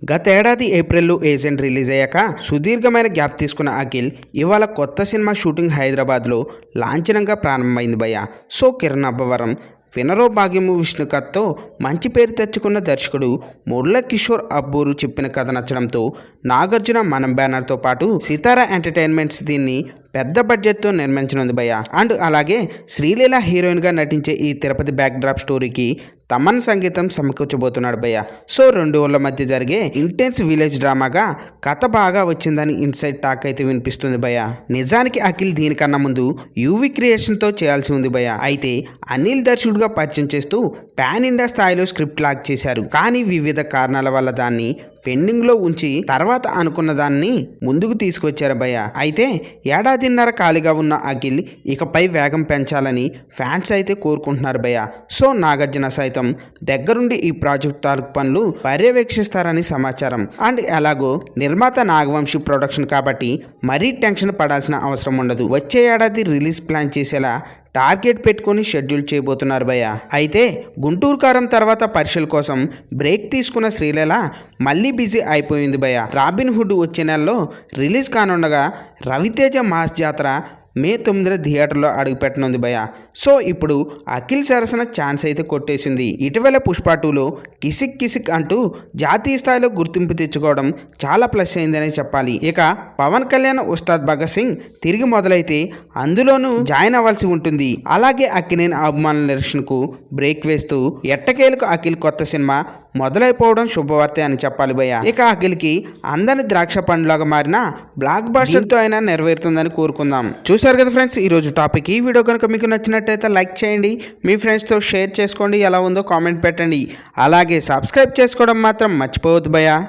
గత ఏడాది ఏప్రిల్లో ఏజెంట్ రిలీజ్ అయ్యాక సుదీర్ఘమైన గ్యాప్ తీసుకున్న అఖిల్ ఇవాళ కొత్త సినిమా షూటింగ్ హైదరాబాద్లో లాంఛనంగా ప్రారంభమైంది భయ్య. సో కిరణ్ అబ్బవరం వినరో భాగ్యము విష్ణుకథ్తో మంచి పేరు తెచ్చుకున్న దర్శకుడు మురళీ కిషోర్ అబ్బూరు చెప్పిన కథ నచ్చడంతో నాగార్జున మనం బ్యానర్తో పాటు సితారా ఎంటర్టైన్మెంట్స్ దీన్ని పెద్ద బడ్జెట్తో నిర్మించనుంది భయ్య. అండ్ అలాగే శ్రీలీల హీరోయిన్గా నటించే ఈ తిరుపతి బ్యాక్ డ్రాప్ స్టోరీకి తమన్ సంగీతం సమకూర్చబోతున్నాడు భయ్య. సో రెండు ఊళ్ళ మధ్య జరిగే ఇంటెన్స్ విలేజ్ డ్రామాగా కథ బాగా వచ్చిందని ఇన్సైడ్ టాక్ అయితే వినిపిస్తుంది భయ్య. నిజానికి అఖిల్ దీనికన్నా ముందు యూవి క్రియేషన్తో చేయాల్సి ఉంది భయ్య. అయితే అనిల్ దర్శకుడుగా పరిచయం చేస్తూ పాన్ ఇండియా స్థాయిలో స్క్రిప్ట్ లాక్ చేశారు. కానీ వివిధ కారణాల వల్ల దాన్ని పెండింగ్లో ఉంచి తర్వాత అనుకున్న దాన్ని ముందుకు తీసుకొచ్చారు భయ్య. అయితే ఏడాదిన్నర ఖాళీగా ఉన్న అఖిల్ ఇకపై వేగం పెంచాలని ఫ్యాన్స్ అయితే కోరుకుంటున్నారు భయ్య. సో నాగార్జున సైతం దగ్గరుండి ఈ ప్రాజెక్ట్ తాలూకు పనులు పర్యవేక్షిస్తారని సమాచారం. అండ్ ఎలాగో నిర్మాత నాగవంశీ ప్రొడక్షన్ కాబట్టి మరీ టెన్షన్ పడాల్సిన అవసరం ఉండదు. వచ్చే ఏడాది రిలీజ్ ప్లాన్ చేసేలా టార్గెట్ పెట్టుకొని షెడ్యూల్ చేయబోతున్నారు భయ్య. అయితే గుంటూరు కారం తర్వాత పరీక్షల కోసం బ్రేక్ తీసుకున్న శ్రీలీల మళ్ళీ బిజీ అయిపోయింది భయ్య. రాబిన్ హుడ్ వచ్చే నెలలో రిలీజ్ కానుండగా రవితేజ మాస్ జాతర మే 9న థియేటర్లో అడుగుపెట్టనుంది భయ్య. సో ఇప్పుడు అఖిల్ సరసన ఛాన్స్ అయితే కొట్టేసింది. ఇటీవల పుష్ప 2లో కిసిక్ కిసిక్ అంటూ జాతీయ స్థాయిలో గుర్తింపు తెచ్చుకోవడం చాలా ప్లస్ అయిందని చెప్పాలి. ఇక పవన్ కళ్యాణ్ ఉస్తాద్ భగత్ సింగ్ తిరిగి మొదలైతే అందులోనూ జాయిన్ అవ్వాల్సి ఉంటుంది. అలాగే అక్కినేని అభిమానుల నిరీక్షణకు బ్రేక్ వేస్తూ ఎట్టకేలకు అఖిల్ కొత్త సినిమా మొదలైపోవడం శుభవార్తే అని చెప్పాలి భయ్య. ఇక అఖిల్కి అందని ద్రాక్ష పండులాగా మారిన బ్లాక్ బాస్టర్తో అయినా నెరవేరుతుందని కోరుకుందాం. చూసారు కదా ఫ్రెండ్స్ ఈరోజు టాపిక్. ఈ వీడియో కనుక మీకు నచ్చినట్టయితే లైక్ చేయండి, మీ ఫ్రెండ్స్తో షేర్ చేసుకోండి, ఎలా ఉందో కామెంట్ పెట్టండి. అలాగే సబ్స్క్రైబ్ చేసుకోవడం మాత్రం మర్చిపోవద్దు భయ్య.